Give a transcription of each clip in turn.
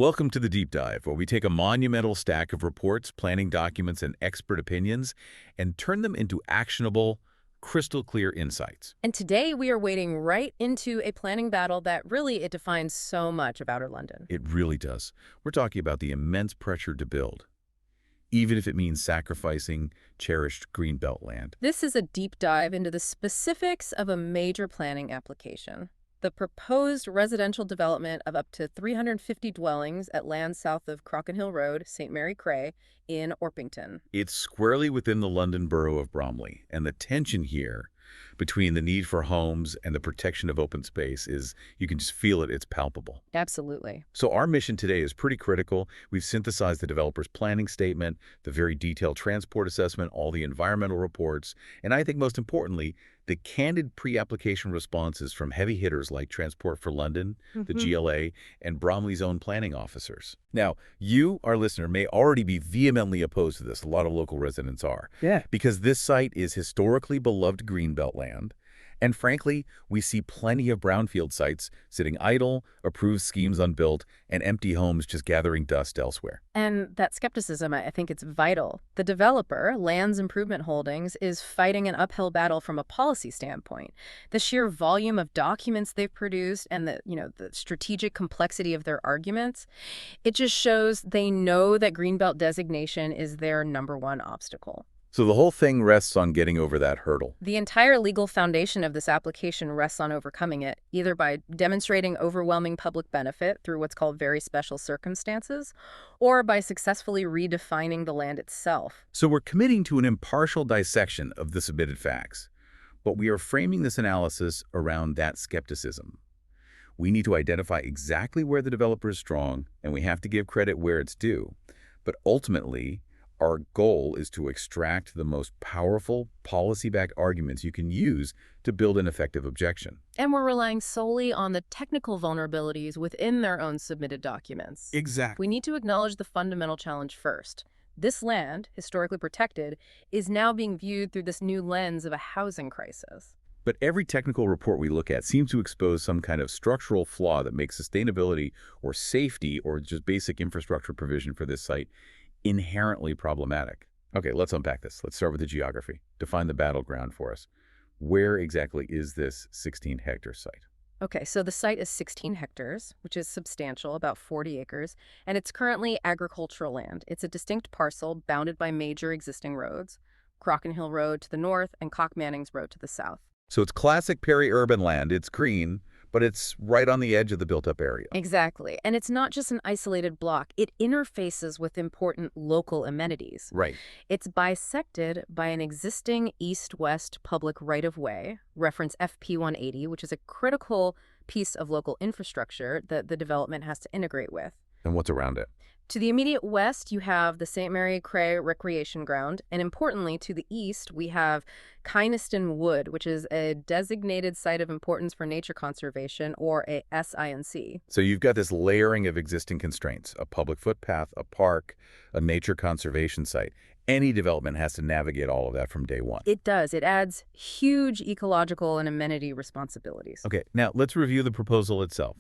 Welcome to the Deep Dive, where we take a monumental stack of reports, planning documents, and expert opinions and turn them into actionable, crystal clear insights. And today we are wading right into a planning battle that really it defines so much of Outer London. It really does. We're talking about the immense pressure to build, even if it means sacrificing cherished greenbelt land. This is a deep dive into the specifics of a major planning application. The proposed residential development of up to 350 dwellings at land south of Crockenhill Road, St. Mary Cray, in Orpington. It's squarely within the London borough of Bromley, and the tension here between the need for homes and the protection of open space is, you can just feel it, it's palpable. Absolutely. So our mission today is pretty critical. We've synthesized the developer's planning statement, the very detailed transport assessment, all the environmental reports, and I think most importantly, the candid pre-application responses from heavy hitters like Transport for London, the GLA, and Bromley's own planning officers. Now, you, our listener, may already be vehemently opposed to this. A lot of local residents are. Yeah. Because this site is historically beloved greenbelt land. And frankly, we see plenty of brownfield sites sitting idle, approved schemes unbuilt, and empty homes just gathering dust elsewhere. And that skepticism, I think it's vital. The developer, Lands Improvement Holdings, is fighting an uphill battle from a policy standpoint. The sheer volume of documents they've produced and the strategic complexity of their arguments, it just shows they know that Greenbelt designation is their #1 obstacle. So the whole thing rests on getting over that hurdle. The entire legal foundation of this application rests on overcoming it, either by demonstrating overwhelming public benefit through what's called very special circumstances, or by successfully redefining the land itself. So we're committing to an impartial dissection of the submitted facts, but we are framing this analysis around that skepticism. We need to identify exactly where the developer is strong, and we have to give credit where it's due. But ultimately, our goal is to extract the most powerful, policy-backed arguments you can use to build an effective objection. And we're relying solely on the technical vulnerabilities within their own submitted documents. Exactly. We need to acknowledge the fundamental challenge first. This land, historically protected, is now being viewed through this new lens of a housing crisis. But every technical report we look at seems to expose some kind of structural flaw that makes sustainability or safety or just basic infrastructure provision for this site inherently problematic. Okay, let's unpack this. Let's start with the geography. Define the battleground for us. Where exactly is this 16-hectare site? Okay, so the site is 16 hectares, which is substantial, about 40 acres, and it's currently agricultural land. It's a distinct parcel bounded by major existing roads, Crockenhill Road to the north and Cock Manning's Road to the south. So it's classic peri-urban land. It's green, but it's right on the edge of the built-up area. Exactly. And it's not just an isolated block. It interfaces with important local amenities. Right. It's bisected by an existing east-west public right-of-way, reference FP 180, which is a critical piece of local infrastructure that the development has to integrate with. And what's around it? To the immediate west, you have the St. Mary Cray Recreation Ground, and importantly, to the east, we have Kynaston Wood, which is a designated site of importance for nature conservation, or a SINC. So you've got this layering of existing constraints, a public footpath, a park, a nature conservation site. Any development has to navigate all of that from day one. It does. It adds huge ecological and amenity responsibilities. Okay, now let's review the proposal itself.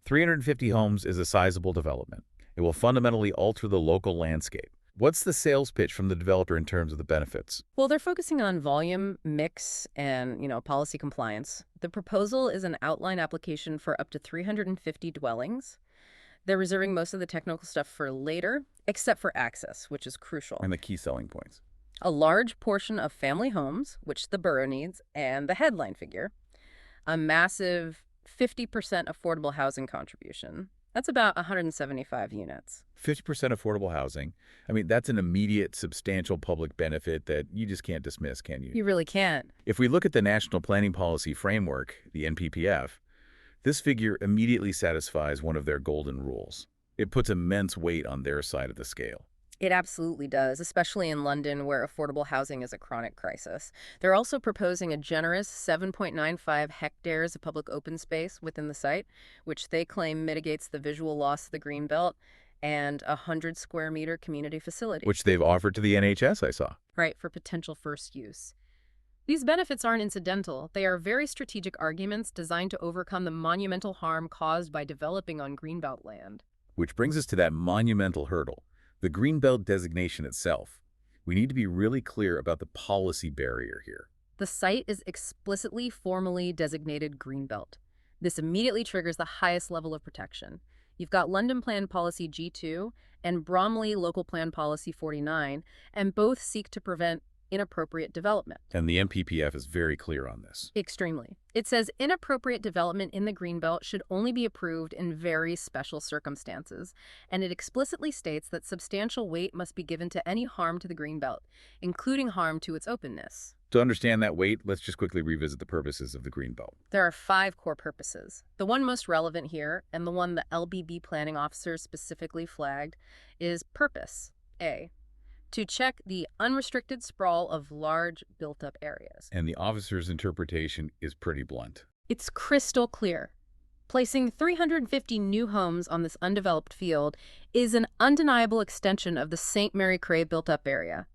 350 homes is a sizable development. It will fundamentally alter the local landscape. What's the sales pitch from the developer in terms of the benefits? Well, they're focusing on volume, mix, and, policy compliance. The proposal is an outline application for up to 350 dwellings. They're reserving most of the technical stuff for later, except for access, which is crucial. And the key selling points. A large portion of family homes, which the borough needs, and the headline figure. A massive 50% affordable housing contribution. That's about 175 units. 50% affordable housing. I mean, that's an immediate, substantial public benefit that you just can't dismiss, can you? You really can't. If we look at the National Planning Policy Framework, the NPPF, this figure immediately satisfies one of their golden rules. It puts immense weight on their side of the scale. It absolutely does, especially in London, where affordable housing is a chronic crisis. They're also proposing a generous 7.95 hectares of public open space within the site, which they claim mitigates the visual loss of the greenbelt, and a 100-square-meter community facility. Which they've offered to the NHS, I saw. Right, for potential first use. These benefits aren't incidental. They are very strategic arguments designed to overcome the monumental harm caused by developing on greenbelt land. Which brings us to that monumental hurdle, the Greenbelt designation itself. We need to be really clear about the policy barrier here. The site is explicitly formally designated Greenbelt. This immediately triggers the highest level of protection. You've got London Plan Policy G2 and Bromley Local Plan Policy 49, and both seek to prevent inappropriate development. And the MPPF is very clear on this. Extremely. It says inappropriate development in the Greenbelt should only be approved in very special circumstances, and it explicitly states that substantial weight must be given to any harm to the Greenbelt, including harm to its openness. To understand that weight, let's just quickly revisit the purposes of the Greenbelt. There are 5 core purposes. The one most relevant here, and the one the LBB planning officers specifically flagged, is purpose A, to check the unrestricted sprawl of large built-up areas. And the officer's interpretation is pretty blunt. It's crystal clear. Placing 350 new homes on this undeveloped field is an undeniable extension of the St. Mary Cray built-up area.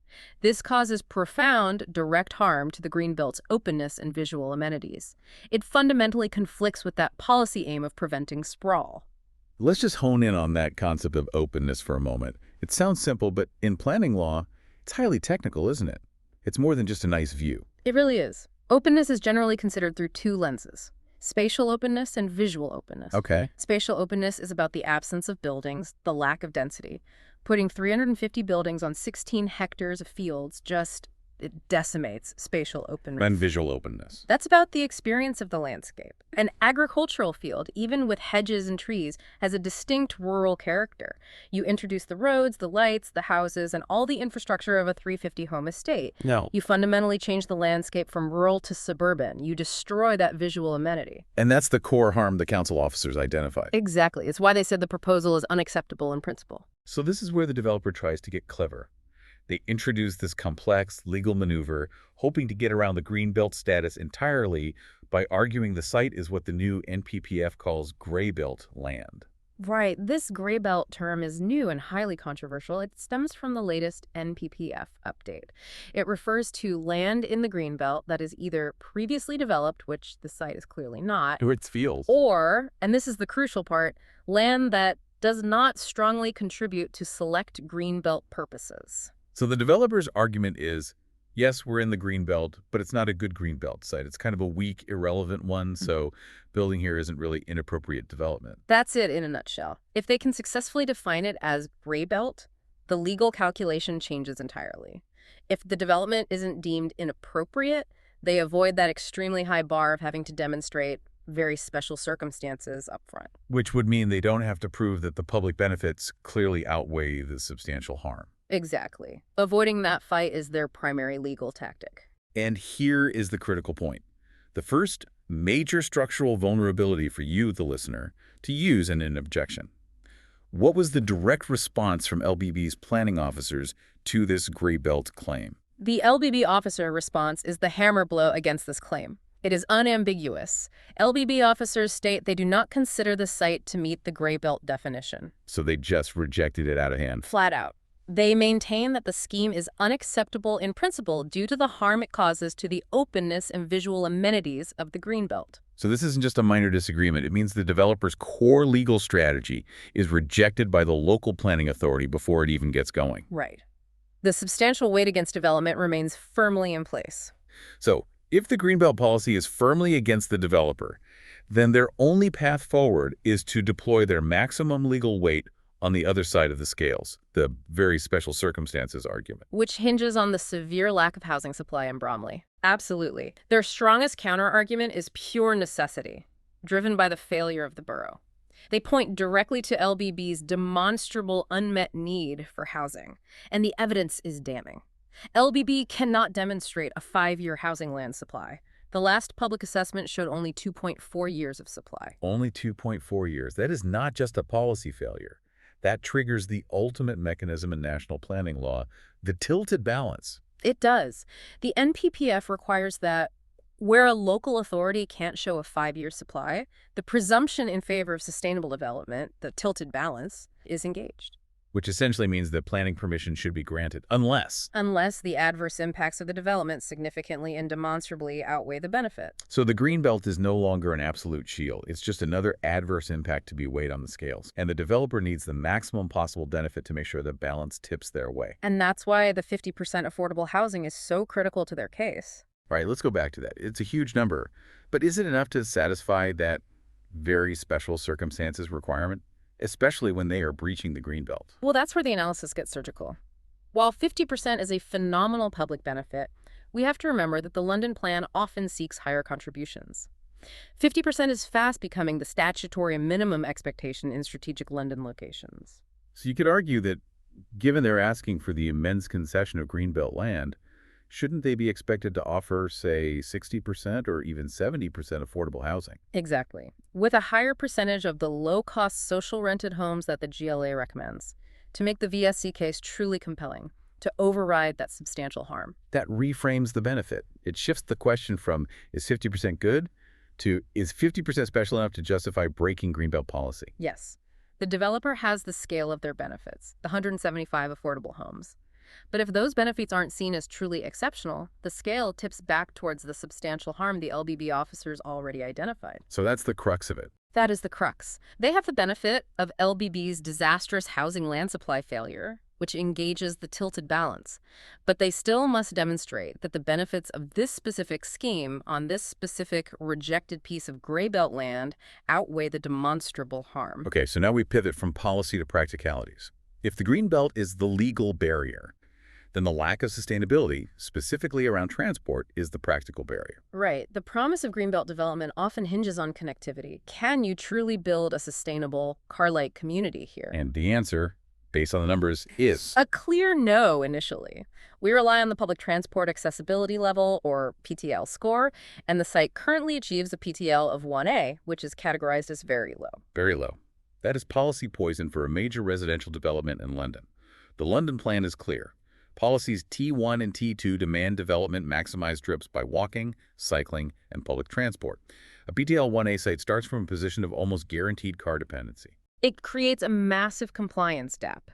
This causes profound, direct harm to the Greenbelt's openness and visual amenities. It fundamentally conflicts with that policy aim of preventing sprawl. Let's just hone in on that concept of openness for a moment. It sounds simple, but in planning law, it's highly technical, isn't it? It's more than just a nice view. It really is. Openness is generally considered through 2 lenses: spatial openness and visual openness. Okay. Spatial openness is about the absence of buildings, the lack of density. Putting 350 buildings on 16 hectares of fields it decimates spatial openness. And visual openness. That's about the experience of the landscape. An agricultural field, even with hedges and trees, has a distinct rural character. You introduce the roads, the lights, the houses, and all the infrastructure of a 350-home estate. No. You fundamentally change the landscape from rural to suburban. You destroy that visual amenity. And that's the core harm the council officers identified. Exactly. It's why they said the proposal is unacceptable in principle. So this is where the developer tries to get clever. They introduce this complex legal maneuver, hoping to get around the Greenbelt status entirely by arguing the site is what the new NPPF calls gray belt land. Right. This gray belt term is new and highly controversial. It stems from the latest NPPF update. It refers to land in the Greenbelt that is either previously developed, which the site is clearly not, Or its fields. or, and this is the crucial part, land that does not strongly contribute to select Greenbelt purposes. So the developer's argument is, yes, we're in the Greenbelt, but it's not a good Greenbelt site. It's kind of a weak, irrelevant one, so building here isn't really inappropriate development. That's it in a nutshell. If they can successfully define it as gray belt, the legal calculation changes entirely. If the development isn't deemed inappropriate, they avoid that extremely high bar of having to demonstrate very special circumstances up front. Which would mean they don't have to prove that the public benefits clearly outweigh the substantial harm. Exactly. Avoiding that fight is their primary legal tactic. And here is the critical point. The first major structural vulnerability for you, the listener, to use in an objection. What was the direct response from LBB's planning officers to this gray belt claim? The LBB officer response is the hammer blow against this claim. It is unambiguous. LBB officers state they do not consider the site to meet the gray belt definition. So they just rejected it out of hand. Flat out. They maintain that the scheme is unacceptable in principle due to the harm it causes to the openness and visual amenities of the Greenbelt. So this isn't just a minor disagreement. It means the developer's core legal strategy is rejected by the local planning authority before it even gets going. Right. The substantial weight against development remains firmly in place. So if the Greenbelt policy is firmly against the developer, then their only path forward is to deploy their maximum legal weight on the other side of the scales, the very special circumstances argument. Which hinges on the severe lack of housing supply in Bromley. Absolutely. Their strongest counterargument is pure necessity, driven by the failure of the borough. They point directly to LBB's demonstrable unmet need for housing, and the evidence is damning. LBB cannot demonstrate a 5-year housing land supply. The last public assessment showed only 2.4 years of supply. Only 2.4 years. That is not just a policy failure. That triggers the ultimate mechanism in national planning law, the tilted balance. It does. The NPPF requires that where a local authority can't show a 5-year supply, the presumption in favor of sustainable development, the tilted balance, is engaged. which essentially means that planning permission should be granted, unless. Unless the adverse impacts of the development significantly and demonstrably outweigh the benefit. So the greenbelt is no longer an absolute shield. It's just another adverse impact to be weighed on the scales. And the developer needs the maximum possible benefit to make sure the balance tips their way. And that's why the 50% affordable housing is so critical to their case. All right, let's go back to that. It's a huge number, but is it enough to satisfy that very special circumstances requirement, especially when they are breaching the greenbelt? Well, that's where the analysis gets surgical. While 50% is a phenomenal public benefit, we have to remember that the London Plan often seeks higher contributions. 50% is fast becoming the statutory minimum expectation in strategic London locations. So you could argue that given they're asking for the immense concession of greenbelt land, shouldn't they be expected to offer, say, 60% or even 70% affordable housing? Exactly. With a higher percentage of the low-cost social rented homes that the GLA recommends, to make the VSC case truly compelling, to override that substantial harm. That reframes the benefit. It shifts the question from, is 50% good, to, is 50% special enough to justify breaking greenbelt policy? Yes. The developer has the scale of their benefits, the 175 affordable homes. But if those benefits aren't seen as truly exceptional, the scale tips back towards the substantial harm the LBB officers already identified. So that's the crux of it. That is the crux. They have the benefit of LBB's disastrous housing land supply failure, which engages the tilted balance. But they still must demonstrate that the benefits of this specific scheme on this specific rejected piece of gray belt land outweigh the demonstrable harm. Okay, so now we pivot from policy to practicalities. If the greenbelt is the legal barrier, then the lack of sustainability, specifically around transport, is the practical barrier. Right. The promise of greenbelt development often hinges on connectivity. Can you truly build a sustainable, car-like community here? And the answer, based on the numbers, is a clear no initially. We rely on the public transport accessibility level, or PTL score, and the site currently achieves a PTL of 1A, which is categorized as very low. very low. That is policy poison for a major residential development in London. The London Plan is clear. Policies T1 and T2 demand development maximize trips by walking, cycling, and public transport. A PTL 1A site starts from a position of almost guaranteed car dependency. It creates a massive compliance gap.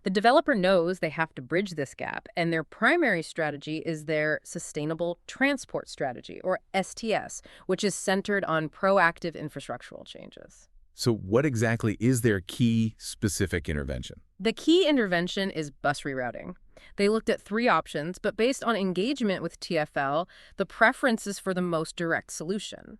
The developer knows they have to bridge this gap, and their primary strategy is their Sustainable Transport Strategy, or STS, which is centered on proactive infrastructural changes. So what exactly is their key specific intervention? The key intervention is bus rerouting. They looked at 3 options, but based on engagement with TfL, the preference is for the most direct solution,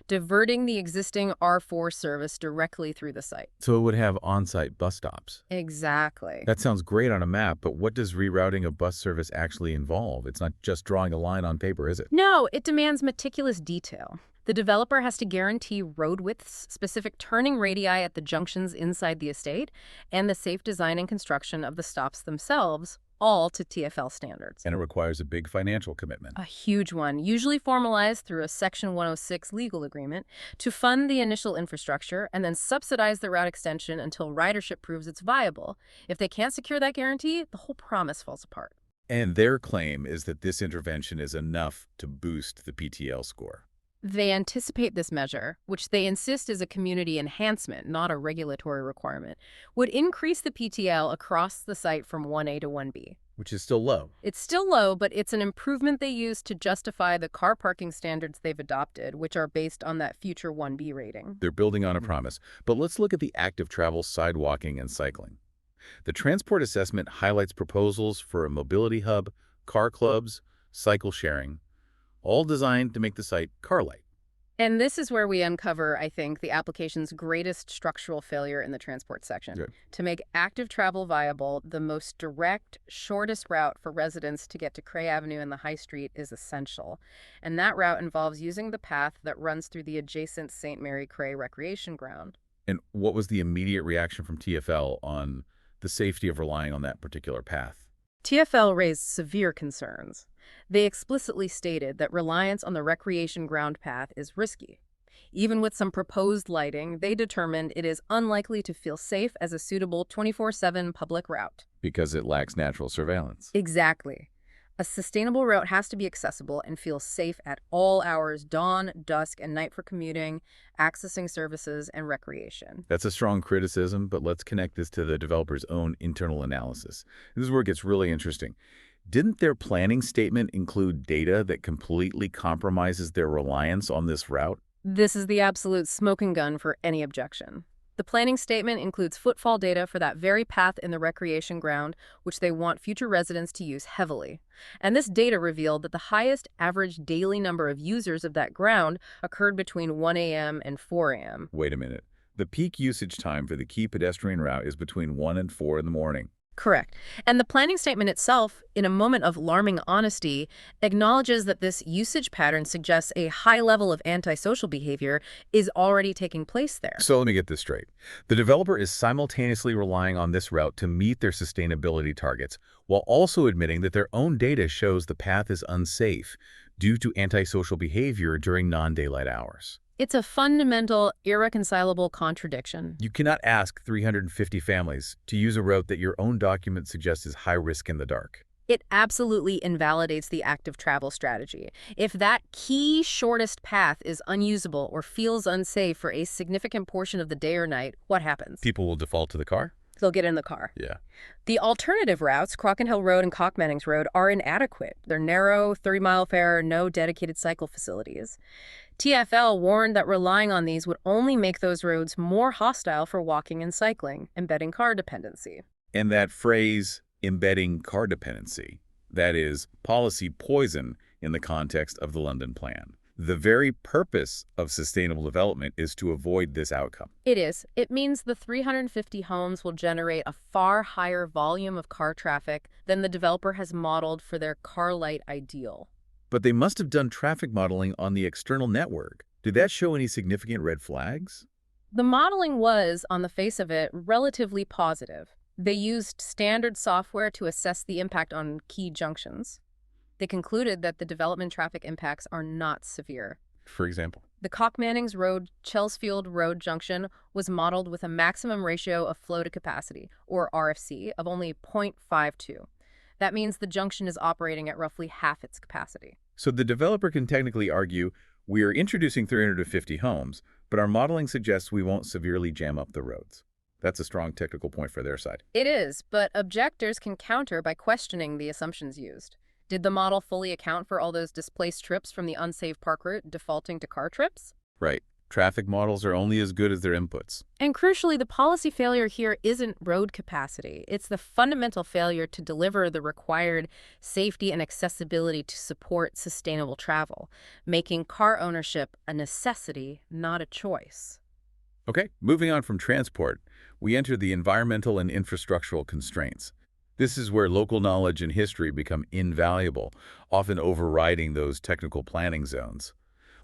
diverting the existing R4 service directly through the site. So it would have on-site bus stops. Exactly. That sounds great on a map, but what does rerouting a bus service actually involve? It's not just drawing a line on paper, is it? No, it demands meticulous detail. The developer has to guarantee road widths, specific turning radii at the junctions inside the estate, and the safe design and construction of the stops themselves, all to TfL standards. And it requires a big financial commitment. A huge one, usually formalized through a Section 106 legal agreement, to fund the initial infrastructure and then subsidize the route extension until ridership proves it's viable. If they can't secure that guarantee, the whole promise falls apart. And their claim is that this intervention is enough to boost the PTL score. They anticipate this measure, which they insist is a community enhancement, not a regulatory requirement, would increase the PTL across the site from 1A to 1B. Which is still low. It's still low, but it's an improvement they use to justify the car parking standards they've adopted, which are based on that future 1B rating. They're building on a promise. But let's look at the active travel, sidewalking, and cycling. The transport assessment highlights proposals for a mobility hub, car clubs, cycle sharing, all designed to make the site car-light. And this is where we uncover, I think, the application's greatest structural failure in the transport section. Good. To make active travel viable, the most direct, shortest route for residents to get to Cray Avenue and the High Street is essential. And that route involves using the path that runs through the adjacent St. Mary Cray Recreation Ground. And what was the immediate reaction from TfL on the safety of relying on that particular path? TfL raised severe concerns. They explicitly stated that reliance on the recreation ground path is risky. Even with some proposed lighting, they determined it is unlikely to feel safe as a suitable 24/7 public route. Because it lacks natural surveillance. Exactly. A sustainable route has to be accessible and feel safe at all hours, dawn, dusk, and night for commuting, accessing services, and recreation. That's a strong criticism, but let's connect this to the developer's own internal analysis. This is where it gets really interesting. Didn't their planning statement include data that completely compromises their reliance on this route? This is the absolute smoking gun for any objection. The planning statement includes footfall data for that very path in the recreation ground, which they want future residents to use heavily. And this data revealed that the highest average daily number of users of that ground occurred between 1 a.m. and 4 a.m. Wait a minute. The peak usage time for the key pedestrian route is between 1 and 4 in the morning. Correct. And the planning statement itself, in a moment of alarming honesty, acknowledges that this usage pattern suggests a high level of antisocial behavior is already taking place there. So let me get this straight. The developer is simultaneously relying on this route to meet their sustainability targets, while also admitting that their own data shows the path is unsafe due to antisocial behavior during non-daylight hours. It's a fundamental, irreconcilable contradiction. You cannot ask 350 families to use a route that your own document suggests is high risk in the dark. It absolutely invalidates the active travel strategy. If that key shortest path is unusable or feels unsafe for a significant portion of the day or night, what happens? People will default to the car? They'll get in the car. Yeah. The alternative routes, Crockenhill Road and Cockmannings Road, are inadequate. They're narrow, 30-mile fare, no dedicated cycle facilities. TfL warned that relying on these would only make those roads more hostile for walking and cycling, embedding car dependency. And that phrase, embedding car dependency, that is policy poison in the context of the London Plan. The very purpose of sustainable development is to avoid this outcome. It is. It means the 350 homes will generate a far higher volume of car traffic than the developer has modeled for their car light ideal. But they must have done traffic modeling on the external network. Did that show any significant red flags? The modeling was, on the face of it, relatively positive. They used standard software to assess the impact on key junctions. They concluded that the development traffic impacts are not severe. For example? The Cockmannings Road Chelsfield Road junction was modeled with a maximum ratio of flow to capacity, or RFC, of only 0.52. That means the junction is operating at roughly half its capacity. So the developer can technically argue, we are introducing 350 homes, but our modeling suggests we won't severely jam up the roads. That's a strong technical point for their side. It is, but objectors can counter by questioning the assumptions used. Did the model fully account for all those displaced trips from the unsafe park route defaulting to car trips? Right. Traffic models are only as good as their inputs. And crucially, the policy failure here isn't road capacity. It's the fundamental failure to deliver the required safety and accessibility to support sustainable travel, making car ownership a necessity, not a choice. Okay, moving on from transport, we enter the environmental and infrastructural constraints. This is where local knowledge and history become invaluable, often overriding those technical planning zones.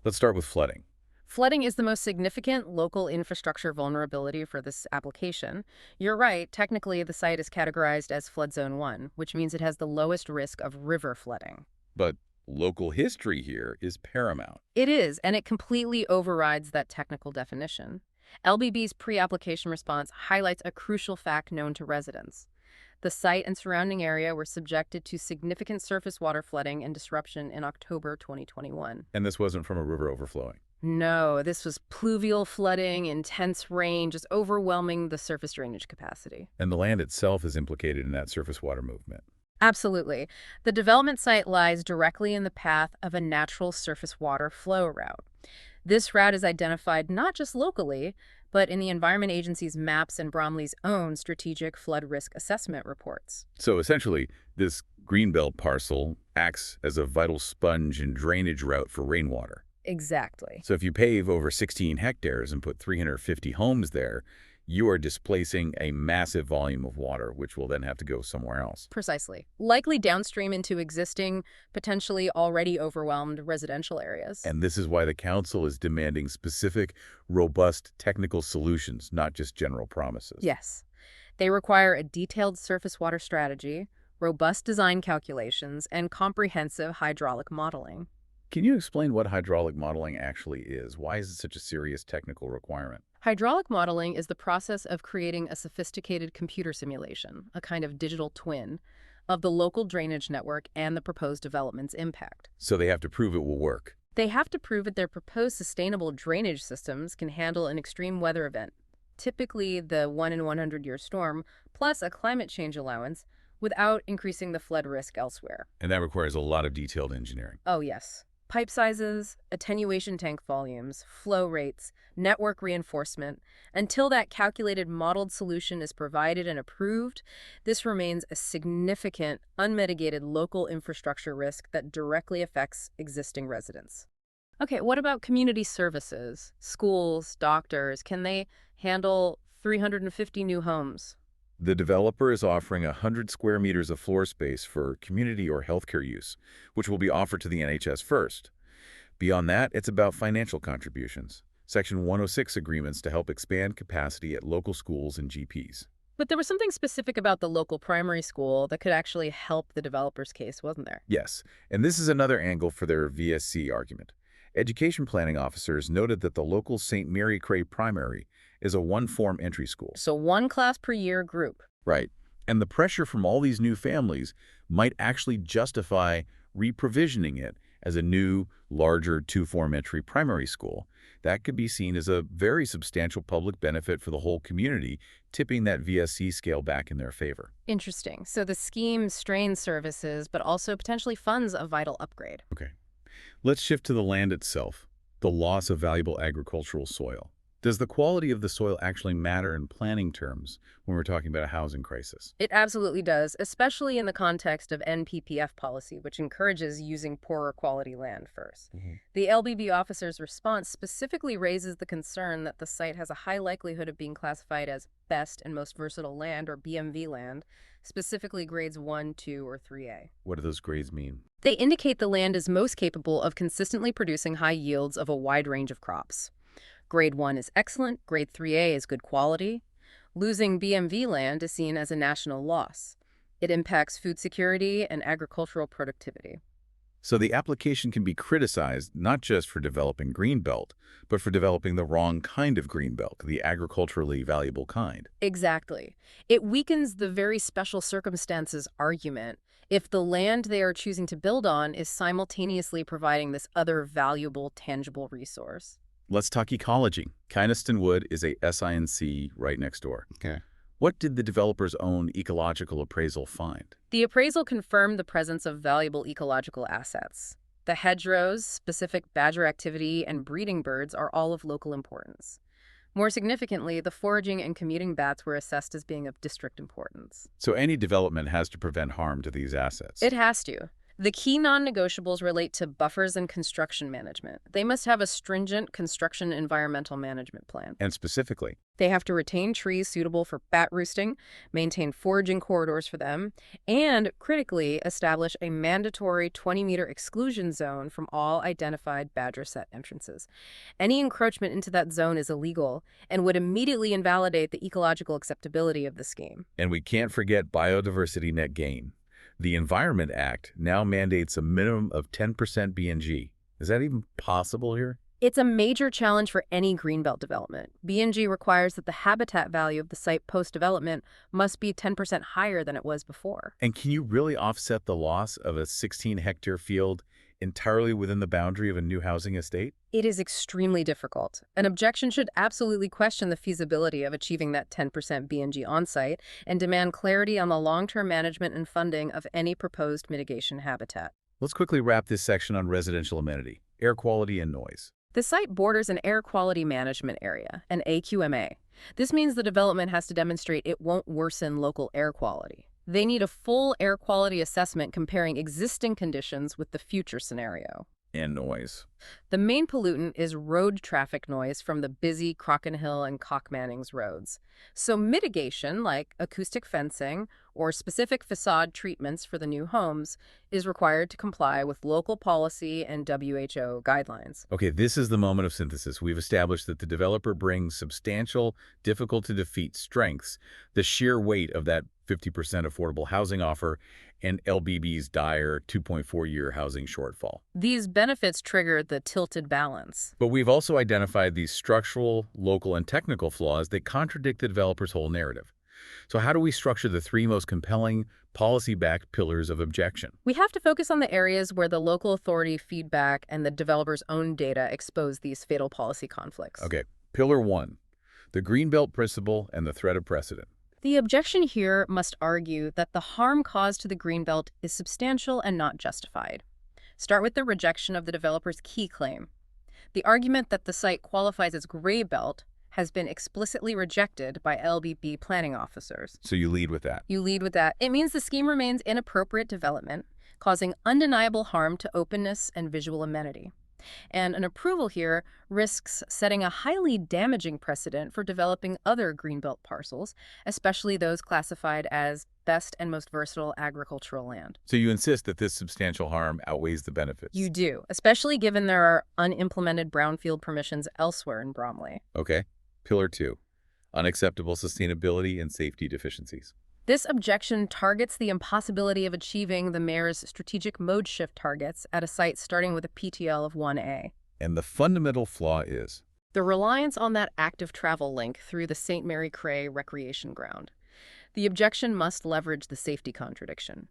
Let's start with flooding. Flooding is the most significant local infrastructure vulnerability for this application. You're right, technically the site is categorized as Flood Zone 1, which means it has the lowest risk of river flooding. But local history here is paramount. It is, and it completely overrides that technical definition. LBB's pre-application response highlights a crucial fact known to residents. The site and surrounding area were subjected to significant surface water flooding and disruption in October 2021. And this wasn't from a river overflowing. No, this was pluvial flooding, intense rain, just overwhelming the surface drainage capacity. And the land itself is implicated in that surface water movement. Absolutely. The development site lies directly in the path of a natural surface water flow route. This route is identified not just locally, but in the Environment Agency's maps and Bromley's own strategic flood risk assessment reports. So essentially, this greenbelt parcel acts as a vital sponge and drainage route for rainwater. Exactly. So if you pave over 16 hectares and put 350 homes there, you are displacing a massive volume of water, which will then have to go somewhere else. Precisely. Likely downstream into existing, potentially already overwhelmed residential areas. And this is why the council is demanding specific, robust technical solutions, not just general promises. Yes. They require a detailed surface water strategy, robust design calculations, and comprehensive hydraulic modeling. Can you explain what hydraulic modeling actually is? Why is it such a serious technical requirement? Hydraulic modeling is the process of creating a sophisticated computer simulation, a kind of digital twin, of the local drainage network and the proposed development's impact. So they have to prove it will work. They have to prove that their proposed sustainable drainage systems can handle an extreme weather event, typically the 1 in 100-year storm, plus a climate change allowance, without increasing the flood risk elsewhere. And that requires a lot of detailed engineering. Oh, yes. Pipe sizes, attenuation tank volumes, flow rates, network reinforcement. Until that calculated modeled solution is provided and approved, this remains a significant, unmitigated local infrastructure risk that directly affects existing residents. Okay, what about community services? Schools, doctors, can they handle 350 new homes? The developer is offering 100 square meters of floor space for community or healthcare use, which will be offered to the NHS first. Beyond that, it's about financial contributions. Section 106 agreements to help expand capacity at local schools and GPs. But there was something specific about the local primary school that could actually help the developer's case, wasn't there? Yes, and this is another angle for their VSC argument. Education planning officers noted that the local St. Mary Cray Primary is a one-form entry school. So one class per year group. Right. And the pressure from all these new families might actually justify reprovisioning it as a new, larger two-form entry primary school. That could be seen as a very substantial public benefit for the whole community, tipping that VSC scale back in their favor. Interesting. So the scheme strains services, but also potentially funds a vital upgrade. Okay. Let's shift to the land itself, the loss of valuable agricultural soil. Does the quality of the soil actually matter in planning terms when we're talking about a housing crisis? It absolutely does, especially in the context of NPPF policy, which encourages using poorer quality land first. The LBB officer's response specifically raises the concern that the site has a high likelihood of being classified as best and most versatile land, or BMV land, specifically grades 1, 2, or 3A. What do those grades mean? They indicate the land is most capable of consistently producing high yields of a wide range of crops. Grade 1 is excellent, Grade 3A is good quality. Losing BMV land is seen as a national loss. It impacts food security and agricultural productivity. So the application can be criticized not just for developing greenbelt, but for developing the wrong kind of greenbelt, the agriculturally valuable kind. Exactly. It weakens the very special circumstances argument if the land they are choosing to build on is simultaneously providing this other valuable, tangible resource. Let's talk ecology. Kynaston Wood is a SINC right next door. Okay. What did the developer's own ecological appraisal find? The appraisal confirmed the presence of valuable ecological assets. The hedgerows, specific badger activity, and breeding birds are all of local importance. More significantly, the foraging and commuting bats were assessed as being of district importance. So any development has to prevent harm to these assets. It has to. The key non-negotiables relate to buffers and construction management. They must have a stringent construction environmental management plan. And specifically, They have to retain trees suitable for bat roosting, maintain foraging corridors for them, and, critically, establish a mandatory 20-meter exclusion zone from all identified badger set entrances. Any encroachment into that zone is illegal and would immediately invalidate the ecological acceptability of the scheme. and we can't forget biodiversity net gain. The Environment Act now mandates a minimum of 10% BNG. Is that even possible here? It's a major challenge for any greenbelt development. BNG requires that the habitat value of the site post-development must be 10% higher than it was before. And can you really offset the loss of a 16-hectare field entirely within the boundary of a new housing estate? It is extremely difficult. An objection should absolutely question the feasibility of achieving that 10% BNG on-site and demand clarity on the long-term management and funding of any proposed mitigation habitat. Let's quickly wrap this section on residential amenity, air quality and noise. The site borders an air quality management area, an AQMA. This means the development has to demonstrate it won't worsen local air quality. They need a full air quality assessment comparing existing conditions with the future scenario. And noise. The main pollutant is road traffic noise from the busy Crockenhill and Cockmannings roads. So mitigation, like acoustic fencing or specific facade treatments for the new homes, is required to comply with local policy and WHO guidelines. Okay, this is the moment of synthesis. We've established that the developer brings substantial, difficult-to-defeat strengths, the sheer weight of that 50% affordable housing offer, and LBB's dire 2.4-year housing shortfall. These benefits trigger the tilted balance. But we've also identified these structural, local, and technical flaws that contradict the developer's whole narrative. So how do we structure the three most compelling, policy-backed pillars of objection? We have to focus on the areas where the local authority feedback and the developer's own data expose these fatal policy conflicts. Okay, Pillar 1, the Greenbelt Principle and the threat of precedent. The objection here must argue that the harm caused to the greenbelt is substantial and not justified. Start with the rejection of the developer's key claim. The argument that the site qualifies as gray belt has been explicitly rejected by LBB planning officers. So you lead with that. You lead with that. It means the scheme remains inappropriate development, causing undeniable harm to openness and visual amenity. And an approval here risks setting a highly damaging precedent for developing other greenbelt parcels, especially those classified as best and most versatile agricultural land. So you insist that this substantial harm outweighs the benefits. You do, especially given there are unimplemented brownfield permissions elsewhere in Bromley. Okay. Pillar 2, unacceptable sustainability and safety deficiencies. This objection targets the impossibility of achieving the mayor's strategic mode shift targets at a site starting with a PTL of 1A. And the fundamental flaw is, The reliance on that active travel link through the St. Mary Cray recreation ground. The objection must leverage the safety contradiction.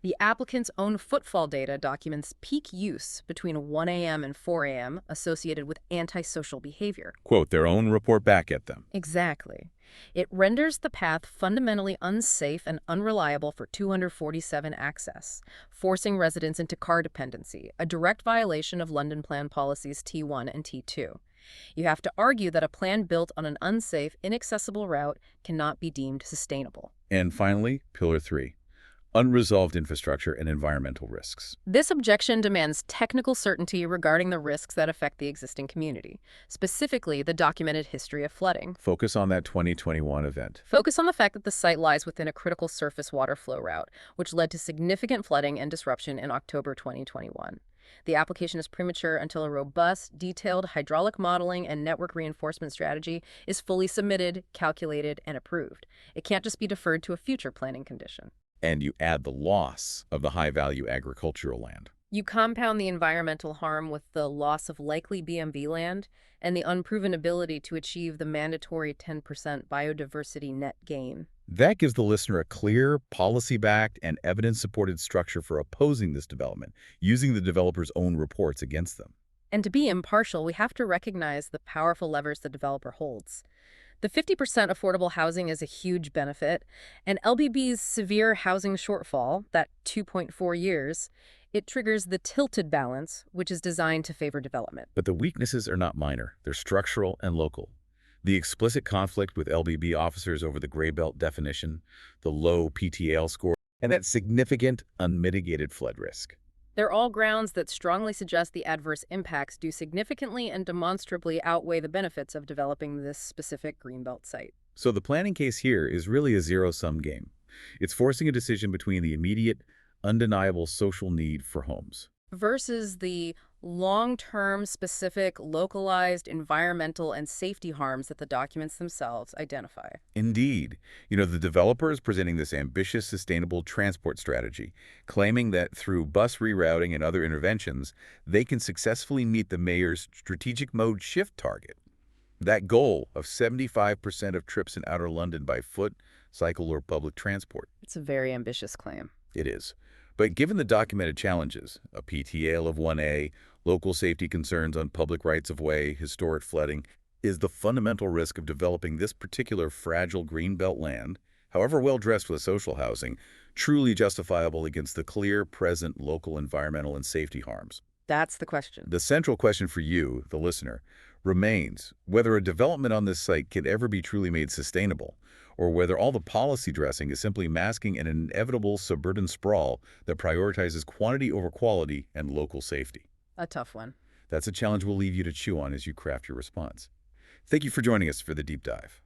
The applicant's own footfall data documents peak use between 1 a.m. and 4 a.m. associated with antisocial behavior. quote, their own report back at them. Exactly. It renders the path fundamentally unsafe and unreliable for 247 access, forcing residents into car dependency, a direct violation of London Plan policies T1 and T2. You have to argue that a plan built on an unsafe, inaccessible route cannot be deemed sustainable. And finally, Pillar 3, unresolved infrastructure and environmental risks. This objection demands technical certainty regarding the risks that affect the existing community, specifically the documented history of flooding. Focus on that 2021 event. Focus on the fact that the site lies within a critical surface water flow route, which led to significant flooding and disruption in October 2021. The application is premature until a robust, detailed hydraulic modeling and network reinforcement strategy is fully submitted, calculated, and approved. It can't just be deferred to a future planning condition. And you add the loss of the high-value agricultural land. You compound the environmental harm with the loss of likely BMV land and the unproven ability to achieve the mandatory 10% biodiversity net gain. That gives the listener a clear, policy-backed, and evidence-supported structure for opposing this development, using the developer's own reports against them. And to be impartial, we have to recognize the powerful levers the developer holds. The 50% affordable housing is a huge benefit, and LBB's severe housing shortfall, that 2.4 years, it triggers the tilted balance, which is designed to favor development. But the weaknesses are not minor. They're structural and local. The explicit conflict with LBB officers over the gray belt definition, the low PTL score, and that significant unmitigated flood risk. They're all grounds that strongly suggest the adverse impacts do significantly and demonstrably outweigh the benefits of developing this specific greenbelt site. So the planning case here is really a zero-sum game. It's forcing a decision between the immediate, undeniable social need for homes Versus the long-term, specific, localized environmental and safety harms that the documents themselves identify. Indeed. The developer is presenting this ambitious, sustainable transport strategy, claiming that through bus rerouting and other interventions, they can successfully meet the mayor's strategic mode shift target. That goal of 75% of trips in outer London by foot, cycle, or public transport. It's a very ambitious claim. It is. But given the documented challenges, a PTL of 1A, local safety concerns on public rights-of-way, historic flooding, is the fundamental risk of developing this particular fragile greenbelt land, however well-dressed with social housing, truly justifiable against the clear, present local environmental and safety harms? That's the question. The central question for you, the listener, remains whether a development on this site can ever be truly made sustainable, or whether all the policy dressing is simply masking an inevitable suburban sprawl that prioritizes quantity over quality and local safety. A tough one. That's a challenge we'll leave you to chew on as you craft your response. Thank you for joining us for the deep dive.